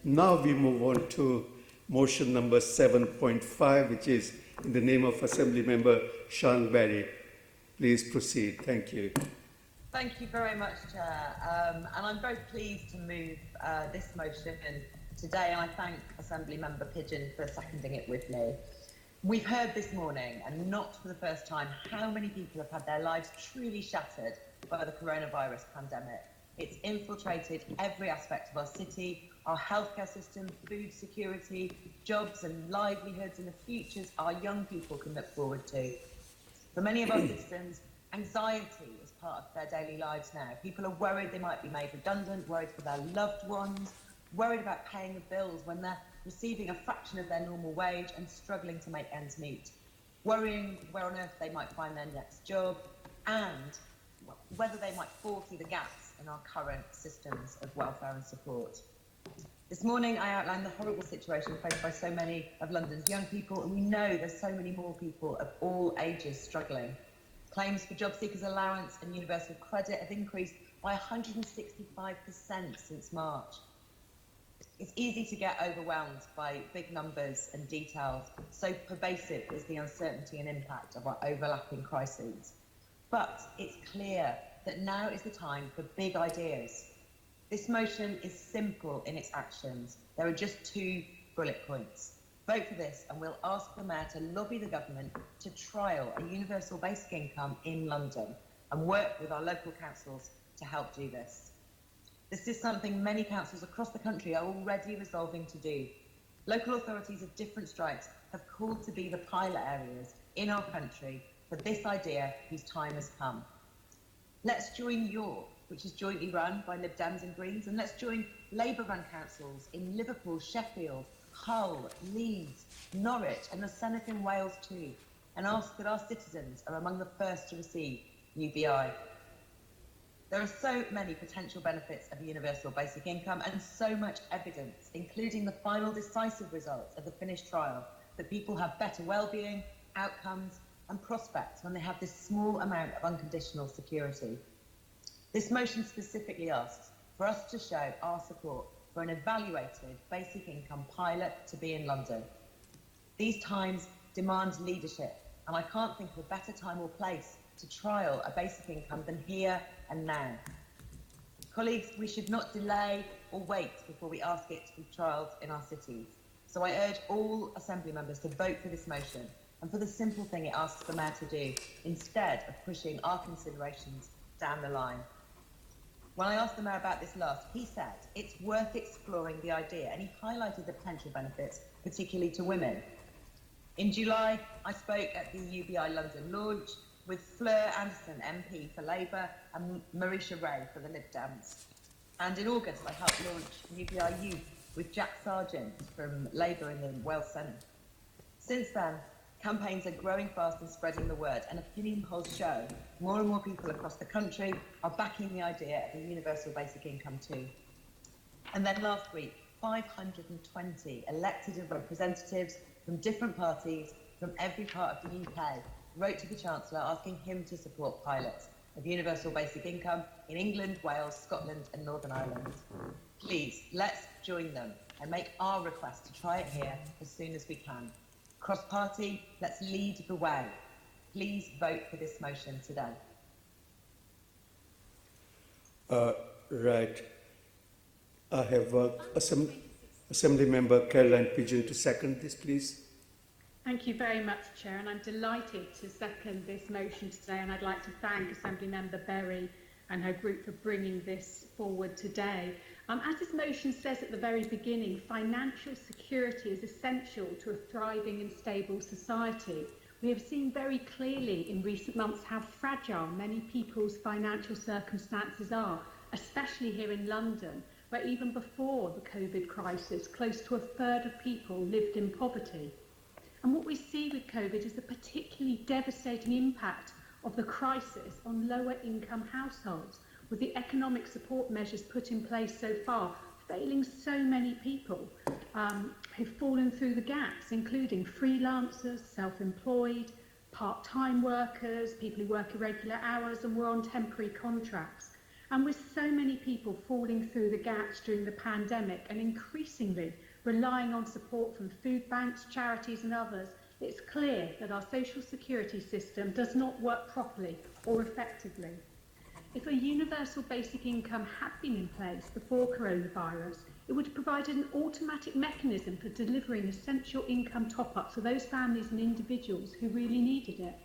now we move on to motion number 7.5, which is in the name of Assembly Member Sian Berry. Please proceed. Thank you. Thank you very much, Chair. And I'm very pleased to move this motion today, and I thank Assembly Member Pigeon for seconding it with me. We've heard this morning, and not for the first time, how many people have had their lives truly shattered by the coronavirus pandemic. It's infiltrated every aspect of our city, our healthcare system, food security, jobs and livelihoods, and the futures our young people can look forward to. For many of our citizens, anxiety is part of their daily lives now. People are worried they might be made redundant, worried for their loved ones, worried about paying the bills when they're receiving a fraction of their normal wage and struggling to make ends meet, worrying where on earth they might find their next job, and whether they might fall through the gaps in our current systems of welfare and support. This morning I outlined the horrible situation faced by so many of London's young people, and we know there's so many more people of all ages struggling. Claims for job seekers allowance and universal credit have increased by 165% since March. It's easy to get overwhelmed by big numbers and details, so pervasive is the uncertainty and impact of our overlapping crises. But it's clear that now is the time for big ideas. This motion is simple in its actions. There are just 2 bullet points. Vote for this and we'll ask the Mayor to lobby the government to trial a universal basic income in London and work with our local councils to help do this. This is something many councils across the country are already resolving to do. Local authorities of different stripes have called to be the pilot areas in our country for this idea whose time has come. Let's join York, which is jointly run by Lib Dems and Greens, and let's join Labour-run councils in Liverpool, Sheffield, Hull, Leeds, Norwich and the Senedd in Wales too, and ask that our citizens are among the first to receive UBI. There are so many potential benefits of universal basic income and so much evidence, including the final decisive results of the Finnish trial, that people have better well-being, outcomes and prospects when they have this small amount of unconditional security. This motion specifically asks for us to show our support for an evaluated basic income pilot to be in London. These times demand leadership, and I can't think of a better time or place to trial a basic income than here and now. Colleagues, we should not delay or wait before we ask it to be trialled in our cities. So I urge all Assembly members to vote for this motion and for the simple thing it asks the Mayor to do, instead of pushing our considerations down the line. When I asked the Mayor about this last, he said it's worth exploring the idea, and he highlighted the potential benefits, particularly to women. In July, I spoke at the UBI London launch with Fleur Anderson, MP for Labour, and Marisha Ray for the Lib Dems. And in August, I helped launch UBI Youth with Jack Sargent from Labour in the Wales Senedd. Since then, campaigns are growing fast and spreading the word, and opinion polls show more and more people across the country are backing the idea of a universal basic income too. And then last week, 520 elected representatives from different parties from every part of the UK wrote to the Chancellor asking him to support pilots of universal basic income in England, Wales, Scotland and Northern Ireland. Please, let's join them and make our request to try it here as soon as we can. Cross-party, let's lead the way. Please vote for this motion today. Right. I have Assembly Member Caroline Pigeon to second this, please. Thank you very much, Chair, and I'm delighted to second this motion today, and I'd like to thank Assembly Member Berry and her group for bringing this forward today. As this motion says at the very beginning, financial security is essential to a thriving and stable society. We have seen very clearly in recent months how fragile many people's financial circumstances are, especially here in London, where even before the COVID crisis, close to a third of people lived in poverty. And what we see with COVID is the particularly devastating impact of the crisis on lower income households, with the economic support measures put in place so far failing so many people who've fallen through the gaps, including freelancers, self-employed, part-time workers, people who work irregular hours and were on temporary contracts. And with so many people falling through the gaps during the pandemic and increasingly relying on support from food banks, charities and others, it's clear that our social security system does not work properly or effectively. If a universal basic income had been in place before coronavirus, it would have provided an automatic mechanism for delivering essential income top-ups for those families and individuals who really needed it.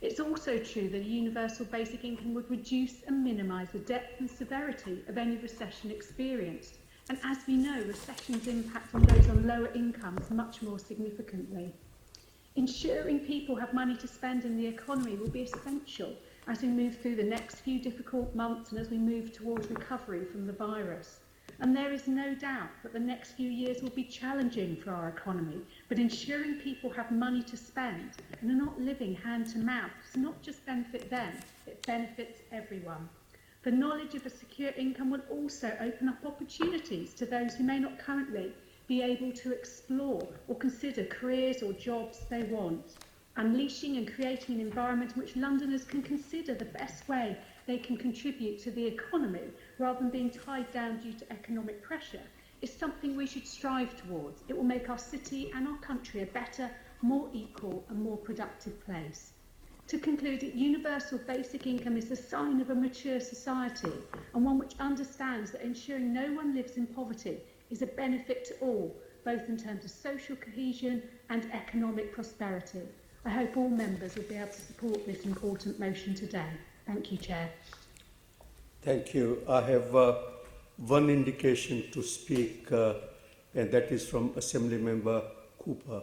It's also true that a universal basic income would reduce and minimise the depth and severity of any recession experienced. And as we know, recessions impact on those on lower incomes much more significantly. Ensuring people have money to spend in the economy will be essential as we move through the next few difficult months and as we move towards recovery from the virus. And there is no doubt that the next few years will be challenging for our economy, but ensuring people have money to spend and are not living hand to mouth does not just benefit them, it benefits everyone. The knowledge of a secure income will also open up opportunities to those who may not currently be able to explore or consider careers or jobs they want, unleashing and creating an environment in which Londoners can consider the best way they can contribute to the economy rather than being tied down due to economic pressure is something we should strive towards. It will make our city and our country a better, more equal and more productive place. To conclude, universal basic income is a sign of a mature society and one which understands that ensuring no one lives in poverty is a benefit to all, both in terms of social cohesion and economic prosperity. I hope all members will be able to support this important motion today. Thank you, Chair. Thank you. I have one indication to speak, and that is from Assembly Member Cooper.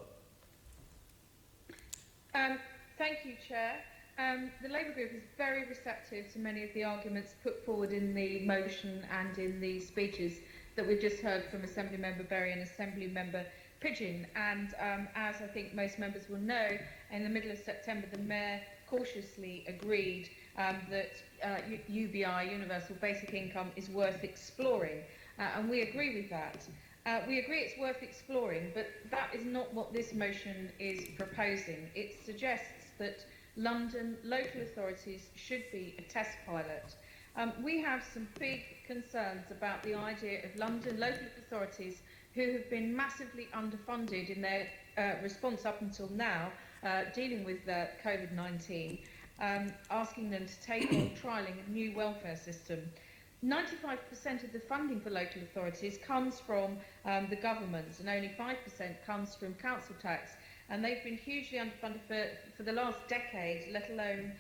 Thank you, Chair. The Labour Group is very receptive to many of the arguments put forward in the motion and in the speeches that we've just heard from Assembly Member Berry and Assembly Member Pigeon. And as I think most members will know, in the middle of September, the Mayor cautiously agreed that UBI, Universal Basic Income, is worth exploring. And we agree with that. We agree it's worth exploring, but that is not what this motion is proposing. It suggests that London local authorities should be a test pilot. We have some big concerns about the idea of London local authorities who have been massively underfunded in their response up until now, dealing with COVID-19, asking them to take on trialling a new welfare system. 95% of the funding for local authorities comes from the government, and only 5% comes from council tax. And they've been hugely underfunded for the last decade, let alone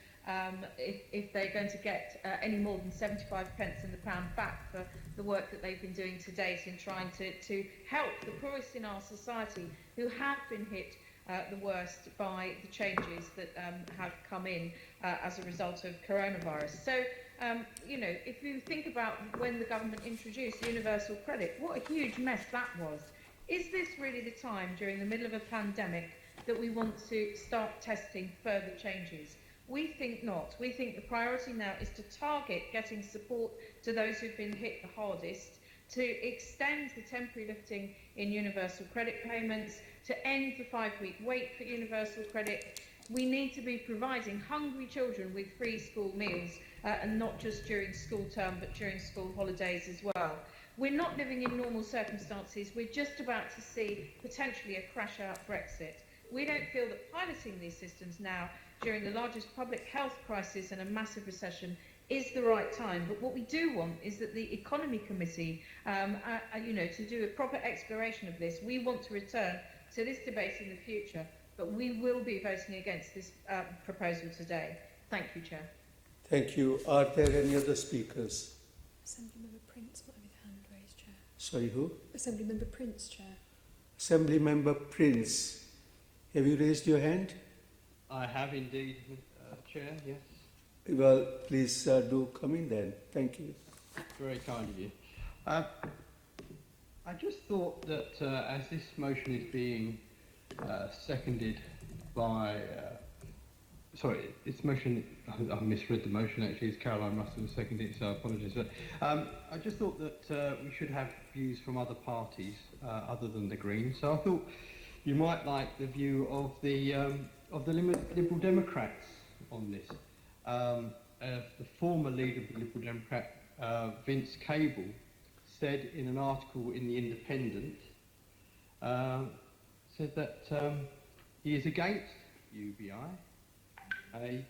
if they're going to get any more than 75 pence in the pound back for the work that they've been doing to date in trying to help the poorest in our society who have been hit the worst by the changes that have come in as a result of coronavirus. So, you know, if you think about when the government introduced universal credit, what a huge mess that was. Is this really the time during the middle of a pandemic that we want to start testing further changes? We think not. We think the priority now is to target getting support to those who've been hit the hardest, to extend the temporary lifting in universal credit payments, to end the 5-week wait for universal credit. We need to be providing hungry children with free school meals, and not just during school term, but during school holidays as well. We're not living in normal circumstances. We're just about to see potentially a crash-out Brexit. We don't feel that piloting these systems now, during the largest public health crisis and a massive recession, is the right time. But what we do want is that the Economy Committee, you know, to do a proper exploration of this. We want to return to this debate in the future, but we will be voting against this proposal today. Thank you, Chair. Thank you. Are there any other speakers? Assemblymember Prince might have his hand raised, Chair. Sorry, who? Assemblymember Prince, Chair. Assemblymember Prince. Have you raised your hand? I have indeed, Chair, yes. Well, please do come in then. Thank you. Very kind of you. I just thought that as this motion is being seconded by... sorry, this motion... I misread the motion, actually. It's Caroline Russell who seconded it, so I apologise. But I just thought that we should have views from other parties other than the Greens. So I thought you might like the view of the Liberal Democrats on this. The former leader of the Liberal Democrat Vince Cable, said in an article in The Independent, said that he is against UBI,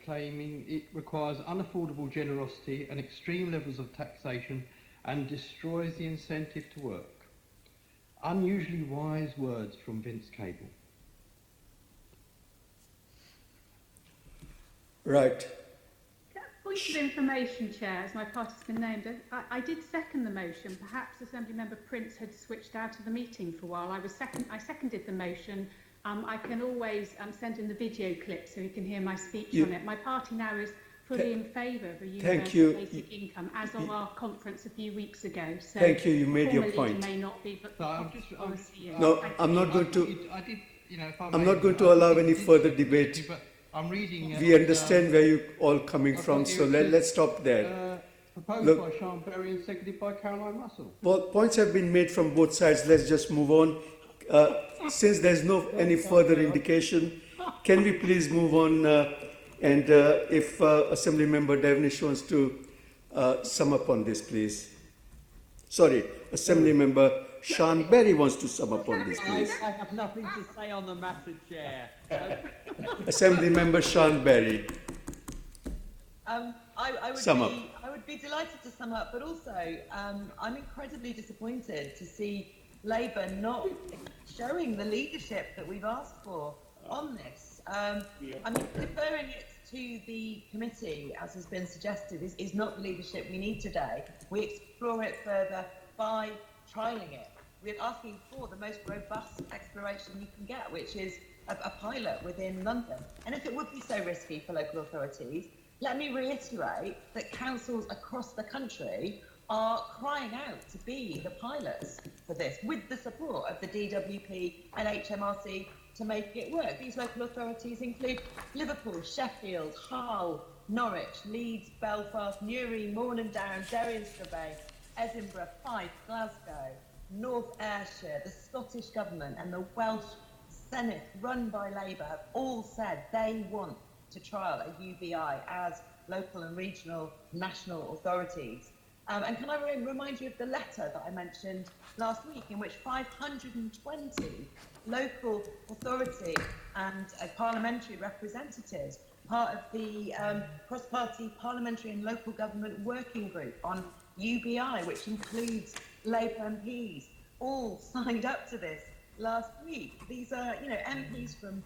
claiming it requires unaffordable generosity and extreme levels of taxation and destroys the incentive to work. Unusually wise words from Vince Cable. Right. Point of information, Chair, as my party's been named, I did second the motion. Perhaps Assembly Member Prince had switched out of the meeting for a while. I seconded the motion. I can always send in the video clip so you can hear my speech on it. My party now is fully in favour of a universal basic income, as of our conference a few weeks ago. So Thank you. You made your point. May not be, but policy is. No, I'm not going to. I did, you know, if I I'm may, not going to allow any further debate. But I'm reading. We understand where you all coming from, so let's stop there. Proposed Look, by Sian Berry and seconded by Caroline Russell. well, points have been made from both sides. Let's just move on. Since there's no any further indication, can we please move on? And if Assembly Member Devnish wants to sum up on this, please. Sorry, Assembly Member Sian Berry wants to sum up on this, please. I have nothing to say on the matter, Chair. Assembly Member Sian Berry. I would be delighted to sum up, but also I'm incredibly disappointed to see Labour not showing the leadership that we've asked for on this. I mean, deferring it to the committee, as has been suggested, is not the leadership we need today. We explore it further by trialling it. We're asking for the most robust exploration you can get, which is a pilot within London. And if it would be so risky for local authorities, let me reiterate that councils across the country are crying out to be the pilots for this, with the support of the DWP and HMRC to make it work. These local authorities include Liverpool, Sheffield, Hull, Norwich, Leeds, Belfast, Newry, Morningdown, Derry and Strabane, Edinburgh, Fife, Glasgow, North Ayrshire, the Scottish Government and the Welsh Senate, run by Labour, have all said they want to trial a UBI as local and regional national authorities. And can I remind you of the letter that I mentioned last week, in which 520 local authority and parliamentary representatives, part of the cross-party parliamentary and local government working group on UBI, which includes Labour MPs, all signed up to this last week. These are, you know, MPs from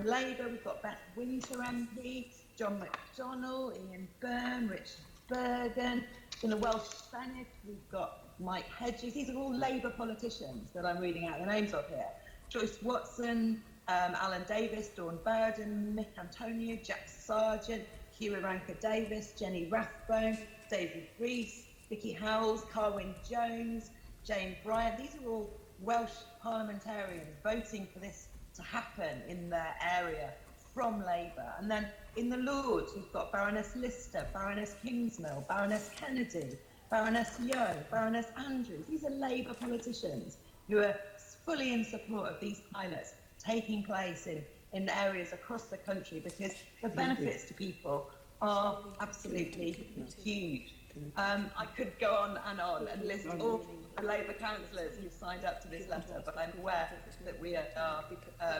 Labour. We've got Beth Winter MP, John McDonnell, Ian Byrne, Richard Bergen. In the Welsh Senate, we've got Mike Hedges. These are all Labour politicians that I'm reading out the names of here. Joyce Watson, Alan Davis, Dawn Bowden, Mick Antonio, Jack Sargent, Hugh Ranker Davis, Jenny Rathbone, David Rees, Vicky Howells, Carwyn Jones, Jane Bryant. These are all Welsh parliamentarians voting for this to happen in their area from Labour. And then in the Lords, we've got Baroness Lister, Baroness Kingsmill, Baroness Kennedy, Baroness Yo, Baroness Andrews. These are Labour politicians who are fully in support of these pilots taking place in areas across the country, because the benefits to people are absolutely huge. I could go on and list all the Labour councillors who've signed up to this letter, but I'm aware that we are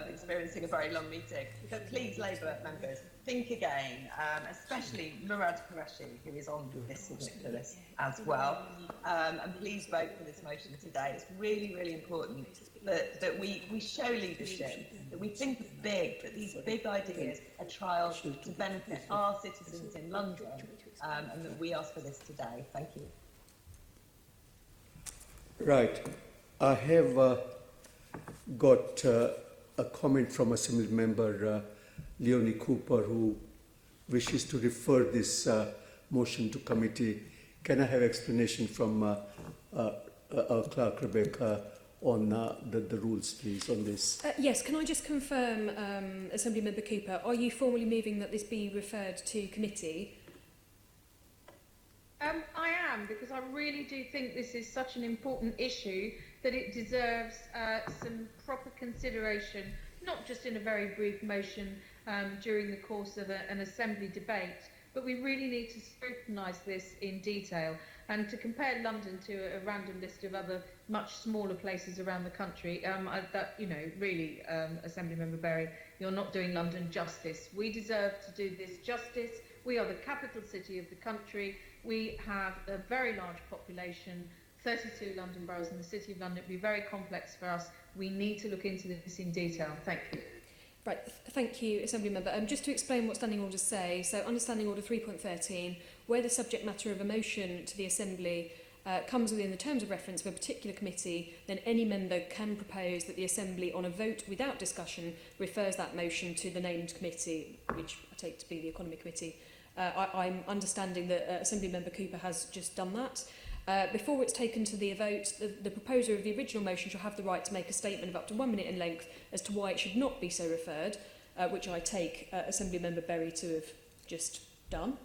experiencing a very long meeting. So please, Labour members, think again, especially Murad Qureshi, who is on this signature list as well. And please vote for this motion today. It's really, really important that we show leadership, that we think big, that these big ideas are trials to benefit our citizens in London, and that we ask for this today. Thank you. Right. I have got a comment from Assembly Member Leonie Cooper, who wishes to refer this motion to committee. Can I have explanation from our clerk, Rebecca, on the rules, please, on this? Yes, can I just confirm, Assembly Member Cooper, are you formally moving that this be referred to committee? I am, because I really do think this is such an important issue that it deserves some proper consideration, not just in a very brief motion during the course of an Assembly debate, but we really need to scrutinise this in detail. And to compare London to a random list of other much smaller places around the country, really, Assemblymember Berry, you're not doing London justice. We deserve to do this justice. We are the capital city of the country. We have a very large population, 32 London boroughs in the City of London. It would be very complex for us. We need to look into this in detail. Thank you. Right, thank you, Assembly Member. Just to explain what standing orders say, so under Standing Order 3.13, where the subject matter of a motion to the Assembly comes within the terms of reference of a particular committee, then any member can propose that the Assembly, on a vote without discussion, refers that motion to the named committee, which I take to be the Economy Committee. I'm understanding that Assembly Member Cooper has just done that. Before it's taken to the vote, the proposer of the original motion shall have the right to make a statement of up to 1 minute in length as to why it should not be so referred, which I take Assembly Member Berry to have just done.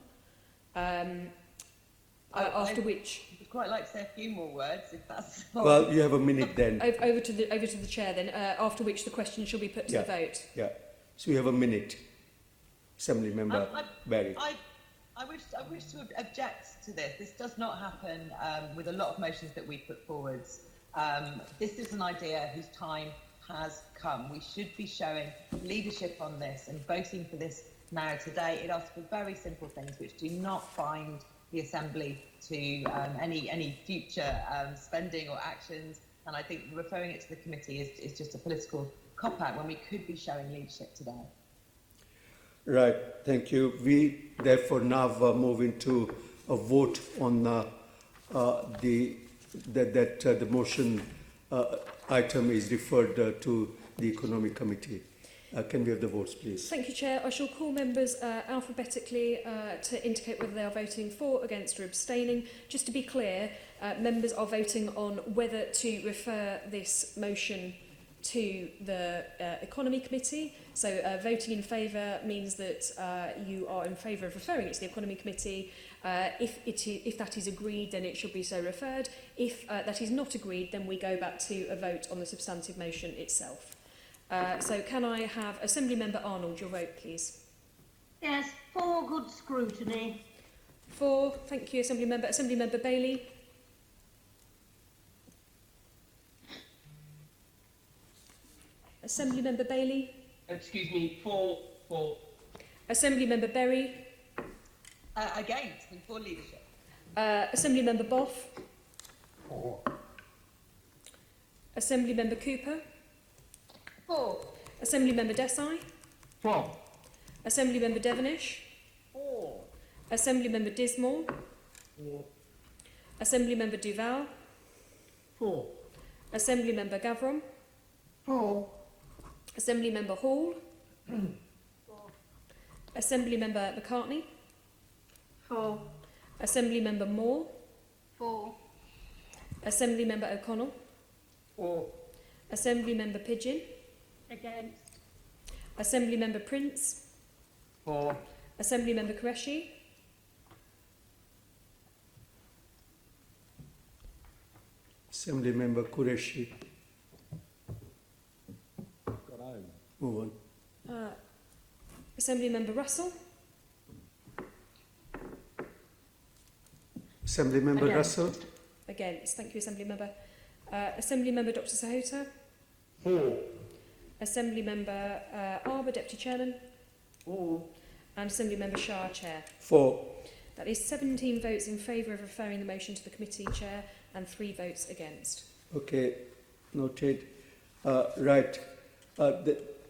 After which, I'd quite like to say a few more words, if that's. Well, you have a minute then. over to the chair then. After which the question shall be put to the vote. Yeah. So you have a minute, Assembly Member Berry. I wish to object to this. This does not happen with a lot of motions that we put forwards. This is an idea whose time has come. We should be showing leadership on this and voting for this now today. It asks for very simple things which do not bind the Assembly to any future spending or actions. And I think referring it to the committee is just a political cop-out when we could be showing leadership today. Right, thank you. We therefore now move into a vote on the motion item is referred to the Economic Committee. Can we have the votes, please? Thank you, Chair. I shall call members alphabetically to indicate whether they are voting for, against or abstaining. Just to be clear, members are voting on whether to refer this motion to the Economy Committee. So voting in favour means that you are in favour of referring it to the Economy Committee. If that is agreed, then it should be so referred. If that is not agreed, then we go back to a vote on the substantive motion itself. So can I have Assembly Member Arnold, your vote, please? Yes, for good scrutiny. For, thank you, Assembly Member. Assembly Member Bailey? Assembly Member Bailey? Excuse me, for. Assembly Member Berry? Against and for leadership. Assembly Member Boff? For. Assembly Member Cooper? For. Assembly Member Desai? From. Assembly Member Devonish? For. Assembly Member Dismore? For. Assembly Member Duval? For. Assembly Member Gavron? For. Assembly Member Hall? Assembly Member McCartney? For. Assembly Member Moore? For. Assembly Member O'Connell? For. Assembly Member Pigeon? Against. Assembly Member Prince? For. Assembly Member Qureshi? Assembly Member Qureshi. Got home. Move on. Assembly Member Russell? Assembly Member Against. Russell. Against. Thank you, Assembly Member. Assembly Member Dr Sahota? For. Assembly Member Arbour, Deputy Chairman? For. And Assembly Member Shah, Chair. For. That is 17 votes in favour of referring the motion to the committee, Chair, and 3 votes against. Okay, noted. Right.